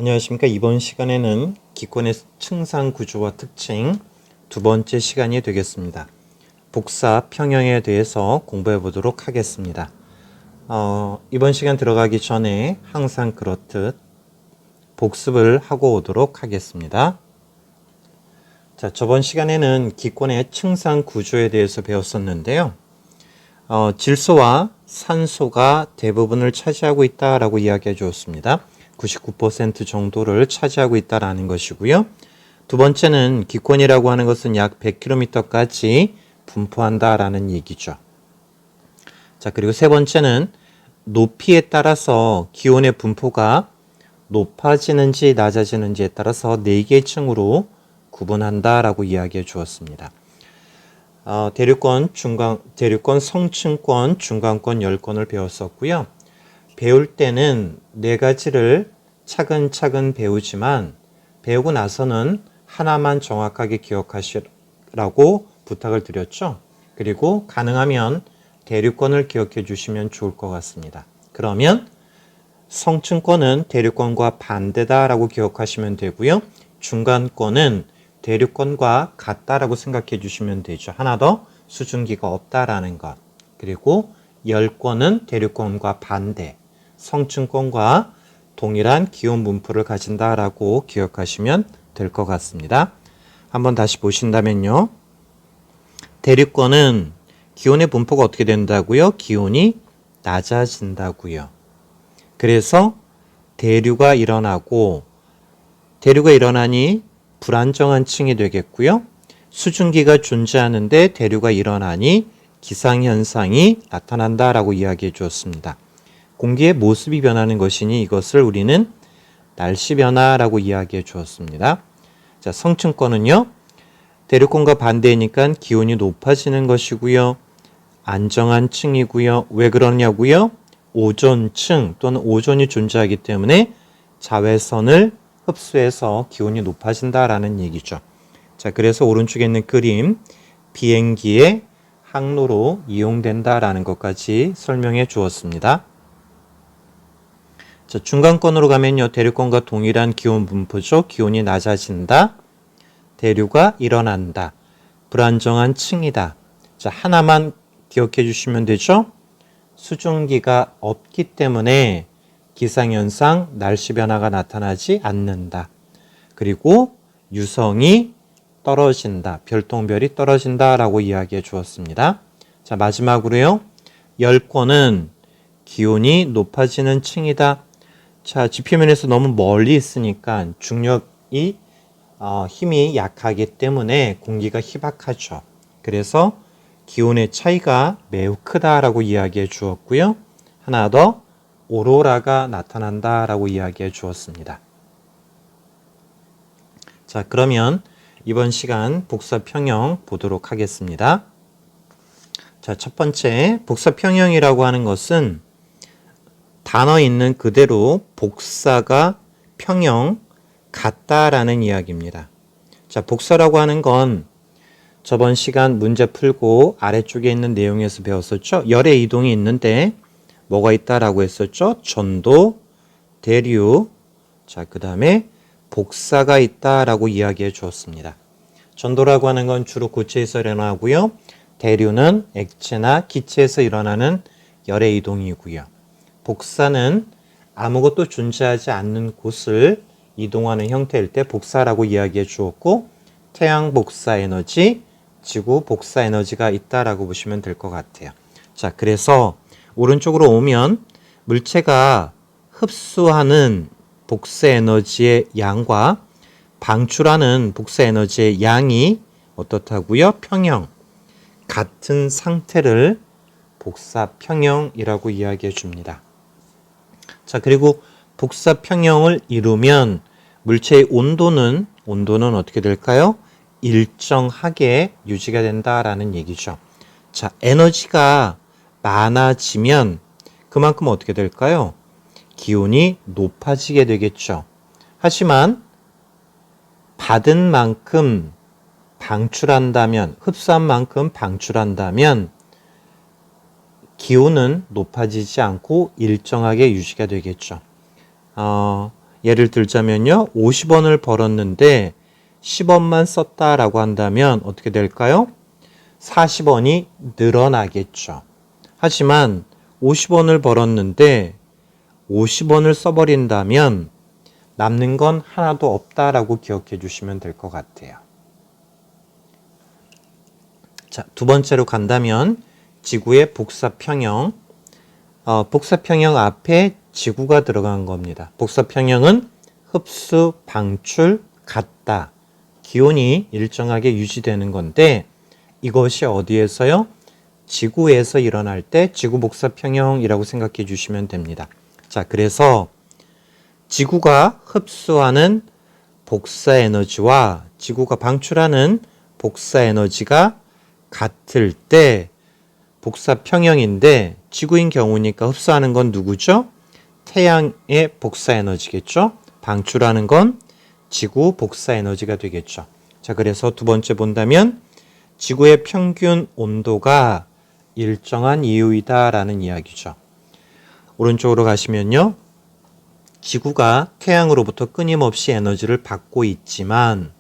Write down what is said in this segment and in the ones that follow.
안녕하십니까. 이번 시간에는 기권의 층상 구조와 특징 두 번째 시간이 되겠습니다. 복사 평형에 대해서 공부해 보도록 하겠습니다. 이번 시간 들어가기 전에 항상 그렇듯 복습을 하고 오도록 하겠습니다. 자, 저번 시간에는 기권의 층상 구조에 대해서 배웠었는데요. 질소와 산소가 대부분을 차지하고 있다라고 이야기해 주었습니다. 99% 정도를 차지하고 있다라는 것이고요. 두 번째는 기권이라고 하는 것은 약 100km까지 분포한다라는 얘기죠. 자, 그리고 세 번째는 높이에 따라서 기온의 분포가 높아지는지 낮아지는지에 따라서 4개의 층으로 구분한다라고 이야기해 주었습니다. 대륙권, 성층권, 중간권, 열권을 배웠었고요. 배울 때는 4가지를 차근차근 배우지만 배우고 나서는 하나만 정확하게 기억하시라고 부탁을 드렸죠. 그리고 가능하면 대륙권을 기억해 주시면 좋을 것 같습니다. 그러면 성층권은 대륙권과 반대다라고 기억하시면 되고요. 중간권은 대륙권과 같다라고 생각해 주시면 되죠. 하나 더, 수증기가 없다라는 것. 그리고 열권은 대륙권과 반대, 성층권과 동일한 기온 분포를 가진다라고 기억하시면 될 것 같습니다. 한번 다시 보신다면요. 대륙권은 기온의 분포가 어떻게 된다고요? 기온이 낮아진다고요. 그래서 대류가 일어나고 대류가 일어나니 불안정한 층이 되겠고요. 수증기가 존재하는데 대류가 일어나니 기상현상이 나타난다라고 이야기해 주었습니다. 공기의 모습이 변하는 것이니 이것을 우리는 날씨 변화라고 이야기해 주었습니다. 자, 성층권은요. 대륙권과 반대니까 기온이 높아지는 것이고요. 안정한 층이고요. 왜 그러냐고요? 오존층 또는 오존이 존재하기 때문에 자외선을 흡수해서 기온이 높아진다라는 얘기죠. 자, 그래서 오른쪽에 있는 그림, 비행기의 항로로 이용된다라는 것까지 설명해 주었습니다. 자, 중간권으로 가면요. 대륙권과 동일한 기온 분포죠. 기온이 낮아진다. 대류가 일어난다. 불안정한 층이다. 자, 하나만 기억해 주시면 되죠. 수증기가 없기 때문에 기상현상, 날씨 변화가 나타나지 않는다. 그리고 유성이 떨어진다. 별똥별이 떨어진다라고 이야기해 주었습니다. 자, 마지막으로요. 열권은 기온이 높아지는 층이다. 자, 지표면에서 너무 멀리 있으니까 중력이 힘이 약하기 때문에 공기가 희박하죠. 그래서 기온의 차이가 매우 크다라고 이야기해 주었고요. 하나 더, 오로라가 나타난다라고 이야기해 주었습니다. 자, 그러면 이번 시간 복사평형 보도록 하겠습니다. 자, 첫 번째 복사평형이라고 하는 것은 단어 있는 그대로 복사가 평형 같다라는 이야기입니다. 자, 복사라고 하는 건 저번 시간 문제 풀고 아래쪽에 있는 내용에서 배웠었죠. 열의 이동이 있는데 뭐가 있다라고 했었죠? 전도, 대류, 자, 그 다음에 복사가 있다라고 이야기해 주었습니다. 전도라고 하는 건 주로 고체에서 일어나고요. 대류는 액체나 기체에서 일어나는 열의 이동이고요. 복사는 아무것도 존재하지 않는 곳을 이동하는 형태일 때 복사라고 이야기해 주었고, 태양 복사 에너지, 지구 복사 에너지가 있다라고 보시면 될 것 같아요. 자, 그래서 오른쪽으로 오면 물체가 흡수하는 복사 에너지의 양과 방출하는 복사 에너지의 양이 어떻다고요? 평형, 같은 상태를 복사 평형이라고 이야기해 줍니다. 자, 그리고 복사 평형을 이루면 물체의 온도는 어떻게 될까요? 일정하게 유지가 된다라는 얘기죠. 자, 에너지가 많아지면 그만큼 어떻게 될까요? 기온이 높아지게 되겠죠. 하지만 받은 만큼 방출한다면, 흡수한 만큼 방출한다면 기온은 높아지지 않고 일정하게 유지가 되겠죠. 예를 들자면요. 50원을 벌었는데 10원만 썼다라고 한다면 어떻게 될까요? 40원이 늘어나겠죠. 하지만 50원을 벌었는데 50원을 써버린다면 남는 건 하나도 없다라고 기억해 주시면 될 것 같아요. 자, 두 번째로 간다면 지구의 복사평형. 복사평형 앞에 지구가 들어간 겁니다. 복사평형은 흡수, 방출, 같다. 기온이 일정하게 유지되는 건데 이것이 어디에서요? 지구에서 일어날 때 지구 복사평형이라고 생각해 주시면 됩니다. 자, 그래서 지구가 흡수하는 복사 에너지와 지구가 방출하는 복사 에너지가 같을 때 복사 평형인데 지구인 경우니까 흡수하는 건 누구죠? 태양의 복사 에너지겠죠? 방출하는 건 지구 복사 에너지가 되겠죠. 자, 그래서 두 번째 본다면 지구의 평균 온도가 일정한 이유이다라는 이야기죠. 오른쪽으로 가시면요. 지구가 태양으로부터 끊임없이 에너지를 받고 있지만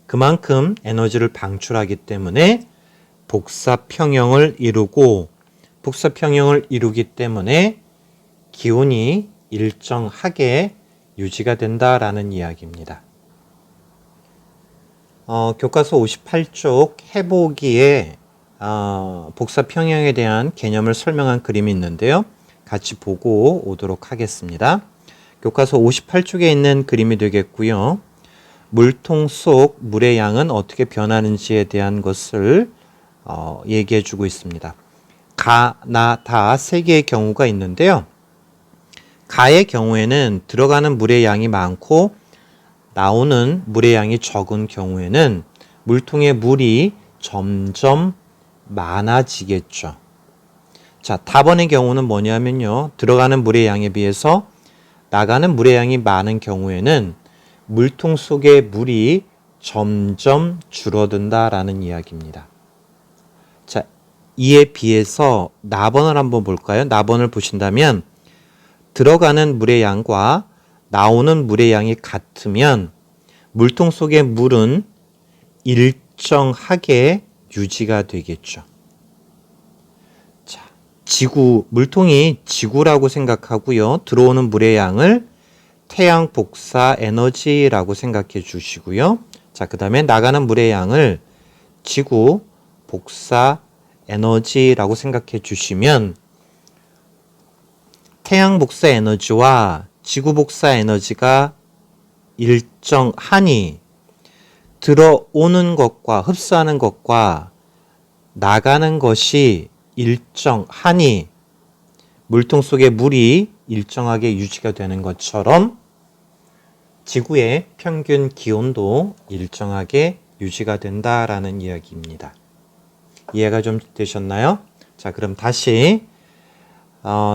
그만큼 에너지를 방출하기 때문에 복사평형을 이루고 복사평형을 이루기 때문에 기온이 일정하게 유지가 된다라는 이야기입니다. 교과서 58쪽 해보기에 복사평형에 대한 개념을 설명한 그림이 있는데요. 같이 보고 오도록 하겠습니다. 교과서 58쪽에 있는 그림이 되겠고요. 물통 속 물의 양은 어떻게 변하는지에 대한 것을 얘기해 주고 있습니다. 가, 나, 다 세 개의 경우가 있는데요. 가의 경우에는 들어가는 물의 양이 많고 나오는 물의 양이 적은 경우에는 물통에 물이 점점 많아지겠죠. 자, 다번의 경우는 뭐냐면요. 들어가는 물의 양에 비해서 나가는 물의 양이 많은 경우에는 물통 속의 물이 점점 줄어든다라는 이야기입니다. 자, 이에 비해서 나번을 한번 볼까요? 나번을 보신다면 들어가는 물의 양과 나오는 물의 양이 같으면 물통 속의 물은 일정하게 유지가 되겠죠. 자, 지구, 물통이 지구라고 생각하고요. 들어오는 물의 양을 태양 복사 에너지라고 생각해 주시고요. 자, 그 다음에 나가는 물의 양을 지구 복사 에너지라고 생각해 주시면 태양 복사 에너지와 지구 복사 에너지가 일정하니 들어오는 것과 흡수하는 것과 나가는 것이 일정하니 물통 속의 물이 일정하게 유지가 되는 것처럼 지구의 평균 기온도 일정하게 유지가 된다라는 이야기입니다. 이해가 좀 되셨나요? 자, 그럼 다시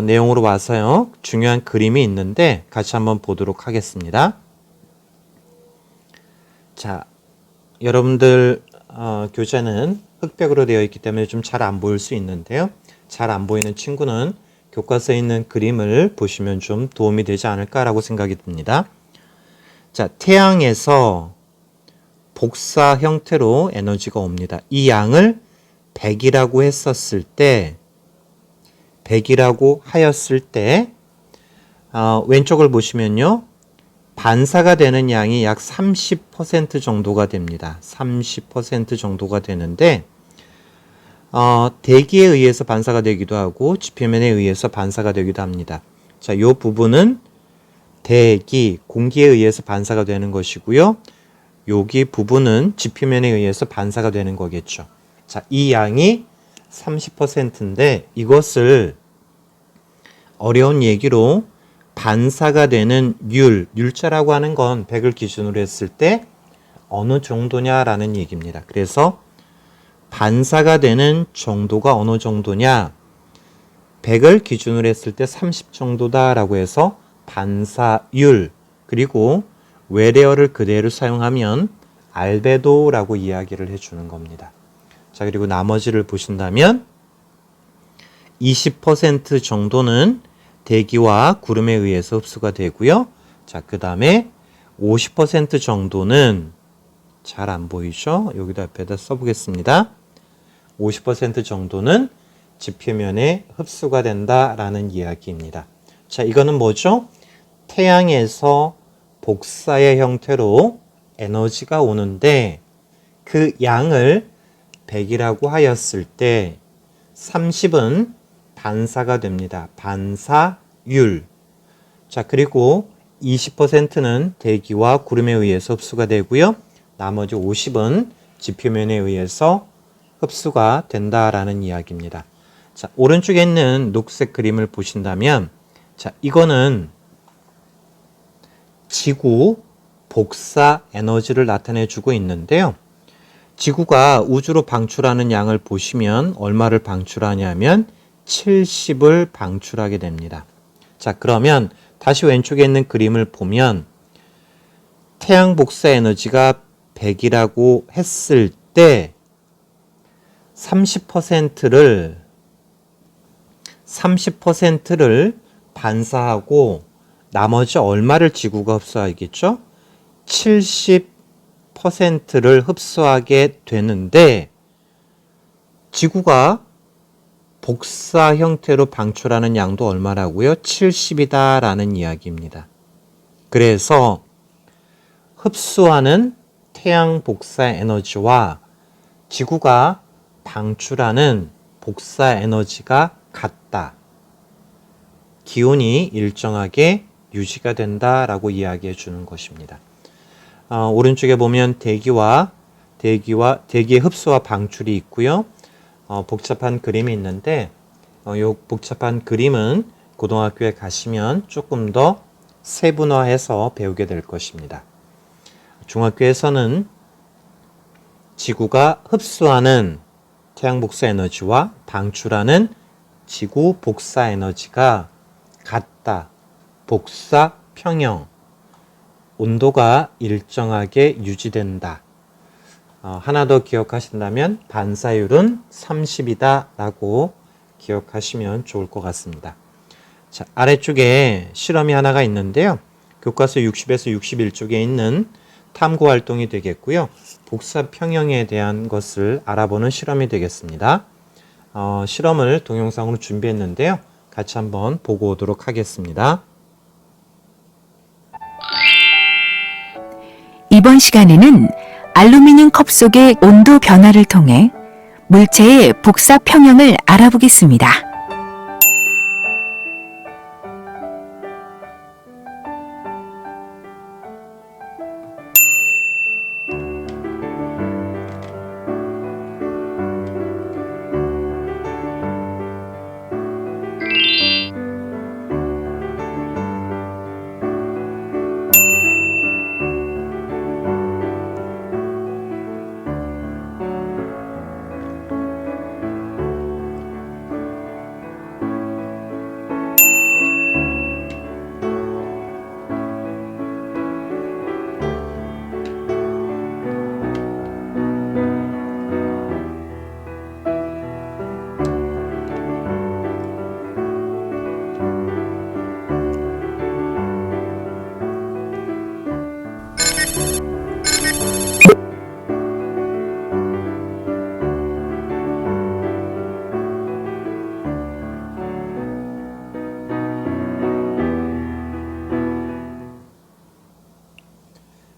내용으로 와서요. 중요한 그림이 있는데 같이 한번 보도록 하겠습니다. 자, 여러분들 교재는 흑백으로 되어 있기 때문에 좀 잘 안 보일 수 있는데요. 잘 안 보이는 친구는 교과서에 있는 그림을 보시면 좀 도움이 되지 않을까라고 생각이 듭니다. 자, 태양에서 복사 형태로 에너지가 옵니다. 이 양을 100이라고 했었을 때 100이라고 하였을 때 왼쪽을 보시면요. 반사가 되는 양이 약 30% 정도가 됩니다. 30% 정도가 되는데 대기에 의해서 반사가 되기도 하고 지표면에 의해서 반사가 되기도 합니다. 자, 이 부분은 대기, 공기에 의해서 반사가 되는 것이고요. 여기 부분은 지표면에 의해서 반사가 되는 거겠죠. 자, 이 양이 30%인데 이것을 어려운 얘기로 반사가 되는 율자라고 하는 건 100을 기준으로 했을 때 어느 정도냐라는 얘기입니다. 그래서 반사가 되는 정도가 어느 정도냐 100을 기준으로 했을 때 30 정도다라고 해서 반사율 그리고 외래어를 그대로 사용하면 알베도라고 이야기를 해주는 겁니다. 자, 그리고 나머지를 보신다면 20% 정도는 대기와 구름에 의해서 흡수가 되고요. 자, 그 다음에 50% 정도는 잘 안 보이죠? 여기다 옆에다 써보겠습니다. 50% 정도는 지표면에 흡수가 된다라는 이야기입니다. 자, 이거는 뭐죠? 태양에서 복사의 형태로 에너지가 오는데 그 양을 100이라고 하였을 때 30은 반사가 됩니다. 반사율. 자, 그리고 20%는 대기와 구름에 의해서 흡수가 되고요. 나머지 50은 지표면에 의해서 흡수가 된다라는 이야기입니다. 자, 오른쪽에 있는 녹색 그림을 보신다면, 자, 이거는 지구 복사 에너지를 나타내 주고 있는데요. 지구가 우주로 방출하는 양을 보시면 얼마를 방출하냐면 70을 방출하게 됩니다. 자, 그러면 다시 왼쪽에 있는 그림을 보면 태양 복사 에너지가 100이라고 했을 때 30%를 반사하고 나머지 얼마를 지구가 흡수하겠죠? 70%를 흡수하게 되는데 지구가 복사 형태로 방출하는 양도 얼마라고요? 70이다 라는 이야기입니다. 그래서 흡수하는 태양 복사 에너지와 지구가 방출하는 복사 에너지가 같다. 기온이 일정하게 유지가 된다라고 이야기해 주는 것입니다. 오른쪽에 보면 대기의 흡수와 방출이 있고요. 복잡한 그림이 있는데 이 복잡한 그림은 고등학교에 가시면 조금 더 세분화해서 배우게 될 것입니다. 중학교에서는 지구가 흡수하는 태양 복사 에너지와 방출하는 지구 복사 에너지가 같다. 복사 평형. 온도가 일정하게 유지된다. 하나 더 기억하신다면 반사율은 30이다 라고 기억하시면 좋을 것 같습니다. 자, 아래쪽에 실험이 하나가 있는데요. 교과서 60에서 61쪽에 있는 탐구 활동이 되겠고요. 복사 평형에 대한 것을 알아보는 실험이 되겠습니다. 실험을 동영상으로 준비했는데요. 같이 한번 보고 오도록 하겠습니다. 이번 시간에는 알루미늄 컵 속의 온도 변화를 통해 물체의 복사 평형을 알아보겠습니다.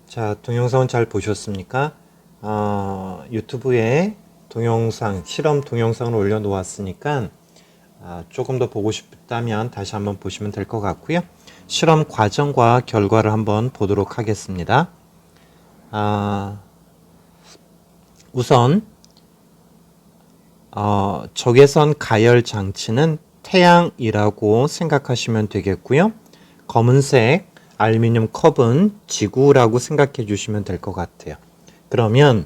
자, 동영상은 잘 보셨습니까? 유튜브에 실험 동영상을 올려놓았으니까 조금 더 보고 싶다면 다시 한번 보시면 될 것 같고요. 실험 과정과 결과를 한번 보도록 하겠습니다. 우선 적외선 가열 장치는 태양이라고 생각하시면 되겠고요. 검은색 알루미늄 컵은 지구라고 생각해 주시면 될 것 같아요. 그러면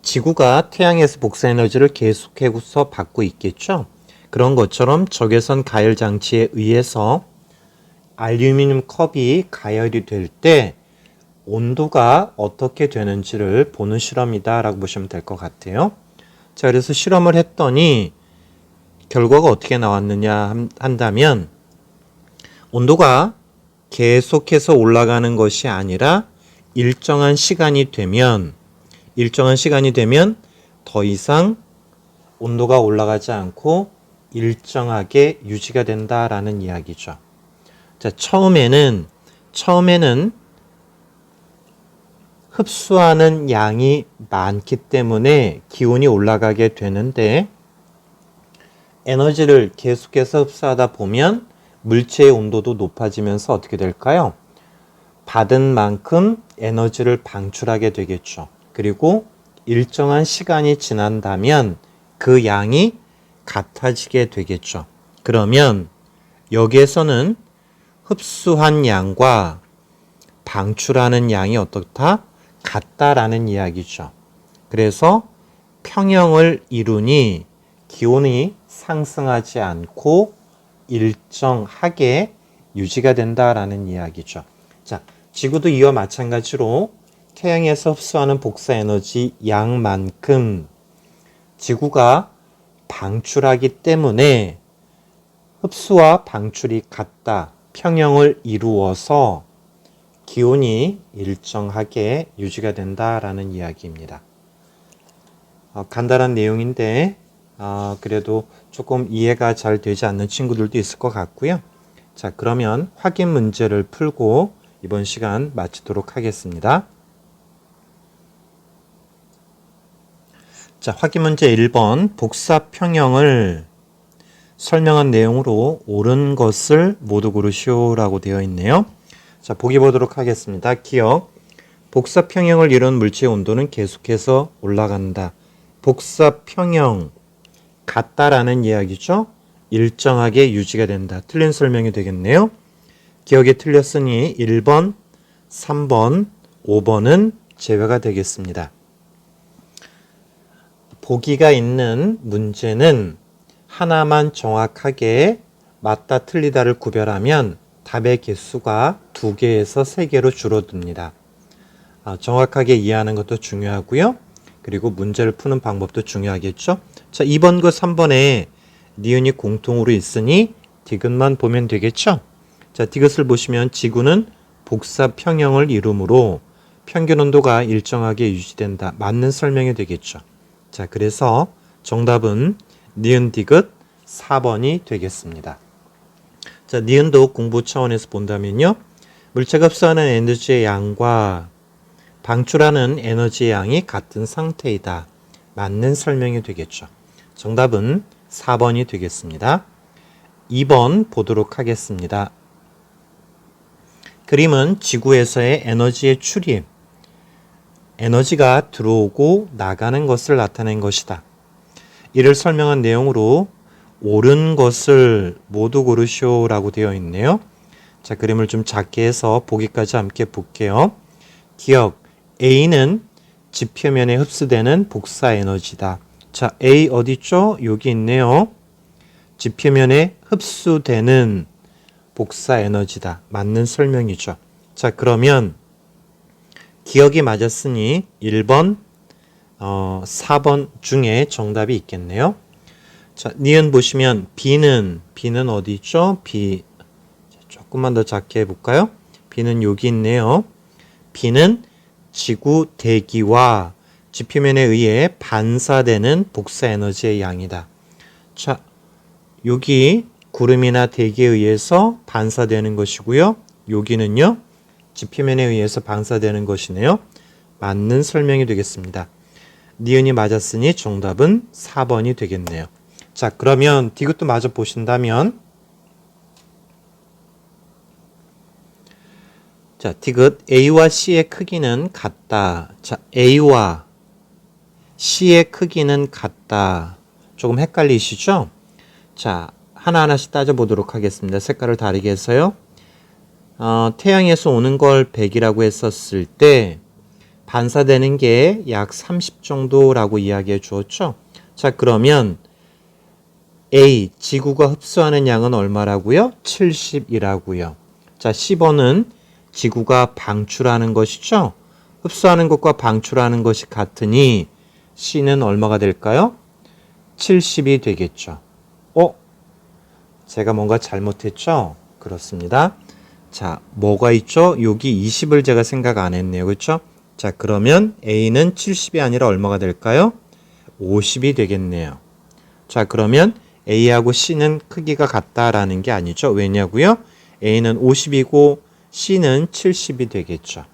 지구가 태양에서 복사 에너지를 계속해서 받고 있겠죠? 그런 것처럼 적외선 가열 장치에 의해서 알루미늄 컵이 가열이 될 때 온도가 어떻게 되는지를 보는 실험이다 라고 보시면 될 것 같아요. 자, 그래서 실험을 했더니 결과가 어떻게 나왔느냐 한다면 온도가 계속해서 올라가는 것이 아니라 일정한 시간이 되면 더 이상 온도가 올라가지 않고 일정하게 유지가 된다라는 이야기죠. 자, 처음에는 흡수하는 양이 많기 때문에 기온이 올라가게 되는데 에너지를 계속해서 흡수하다 보면 물체의 온도도 높아지면서 어떻게 될까요? 받은 만큼 에너지를 방출하게 되겠죠. 그리고 일정한 시간이 지난다면 그 양이 같아지게 되겠죠. 그러면 여기에서는 흡수한 양과 방출하는 양이 어떻다? 같다라는 이야기죠. 그래서 평형을 이루니 기온이 상승하지 않고 일정하게 유지가 된다라는 이야기죠. 자, 지구도 이와 마찬가지로 태양에서 흡수하는 복사 에너지 양만큼 지구가 방출하기 때문에 흡수와 방출이 같다, 평형을 이루어서 기온이 일정하게 유지가 된다라는 이야기입니다. 간단한 내용인데 그래도 조금 이해가 잘 되지 않는 친구들도 있을 것 같고요. 자, 그러면 확인 문제를 풀고 이번 시간 마치도록 하겠습니다. 자, 확인 문제 1번 복사 평형을 설명한 내용으로 옳은 것을 모두 고르시오라고 되어 있네요. 자, 보기 보도록 하겠습니다. 기억. 복사 평형을 이룬 물체의 온도는 계속해서 올라간다. 복사 평형 같다라는 이야기죠. 일정하게 유지가 된다. 틀린 설명이 되겠네요. 기억이 틀렸으니 1번, 3번, 5번은 제외가 되겠습니다. 보기가 있는 문제는 하나만 정확하게 맞다 틀리다를 구별하면 답의 개수가 2개에서 3개로 줄어듭니다. 정확하게 이해하는 것도 중요하고요. 그리고 문제를 푸는 방법도 중요하겠죠. 자, 2번과 3번에 니은이 공통으로 있으니 디귿만 보면 되겠죠. 자, 디귿을 보시면 지구는 복사 평형을 이루므로 평균 온도가 일정하게 유지된다. 맞는 설명이 되겠죠. 자, 그래서 정답은 니은 디귿 4번이 되겠습니다. 자, 니은도 공부 차원에서 본다면요. 물체가 흡수하는 에너지의 양과 방출하는 에너지의 양이 같은 상태이다. 맞는 설명이 되겠죠. 정답은 4번이 되겠습니다. 2번 보도록 하겠습니다. 그림은 지구에서의 에너지의 출입, 에너지가 들어오고 나가는 것을 나타낸 것이다. 이를 설명한 내용으로 옳은 것을 모두 고르시오라고 되어 있네요. 자, 그림을 좀 작게 해서 보기까지 함께 볼게요. 기억, A는 지표면에 흡수되는 복사 에너지다. 자, A 어디 있죠? 여기 있네요. 지표면에 흡수되는 복사 에너지다. 맞는 설명이죠. 자, 그러면 기억이 맞았으니 1번, 4번 중에 정답이 있겠네요. 자, 니은 보시면 B는 어디 있죠? B. 조금만 더 작게 해볼까요? B는 여기 있네요. B는 지구 대기와 지표면에 의해 반사되는 복사 에너지의 양이다. 자, 여기 구름이나 대기에 의해서 반사되는 것이고요. 여기는요, 지표면에 의해서 반사되는 것이네요. 맞는 설명이 되겠습니다. 니은이 맞았으니 정답은 4번이 되겠네요. 자, 그러면 디귿도 마저 보신다면, 자, 디귿 A와 C의 크기는 같다. 자, A와 C의 크기는 같다. 조금 헷갈리시죠? 자, 하나하나씩 따져보도록 하겠습니다. 색깔을 다르게 해서요. 태양에서 오는 걸 100이라고 했었을 때 반사되는 게 약 30 정도라고 이야기해 주었죠. 자, 그러면 A, 지구가 흡수하는 양은 얼마라고요? 70이라고요. 자, 10번은 지구가 방출하는 것이죠. 흡수하는 것과 방출하는 것이 같으니 C는 얼마가 될까요? 70이 되겠죠. 제가 뭔가 잘못했죠? 그렇습니다. 자, 뭐가 있죠? 여기 20을 제가 생각 안 했네요. 그렇죠? 자, 그러면 A는 70이 아니라 얼마가 될까요? 50이 되겠네요. 자, 그러면 A하고 C는 크기가 같다라는 게 아니죠. 왜냐고요? A는 50이고 C는 70이 되겠죠.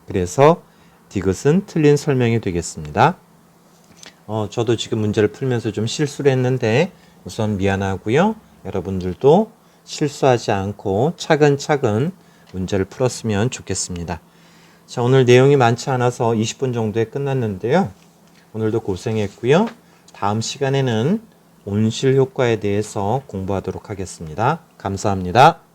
그래서 디귿은 틀린 설명이 되겠습니다. 저도 지금 문제를 풀면서 좀 실수를 했는데 우선 미안하고요. 여러분들도 실수하지 않고 차근차근 문제를 풀었으면 좋겠습니다. 자, 오늘 내용이 많지 않아서 20분 정도에 끝났는데요. 오늘도 고생했고요. 다음 시간에는 온실 효과에 대해서 공부하도록 하겠습니다. 감사합니다.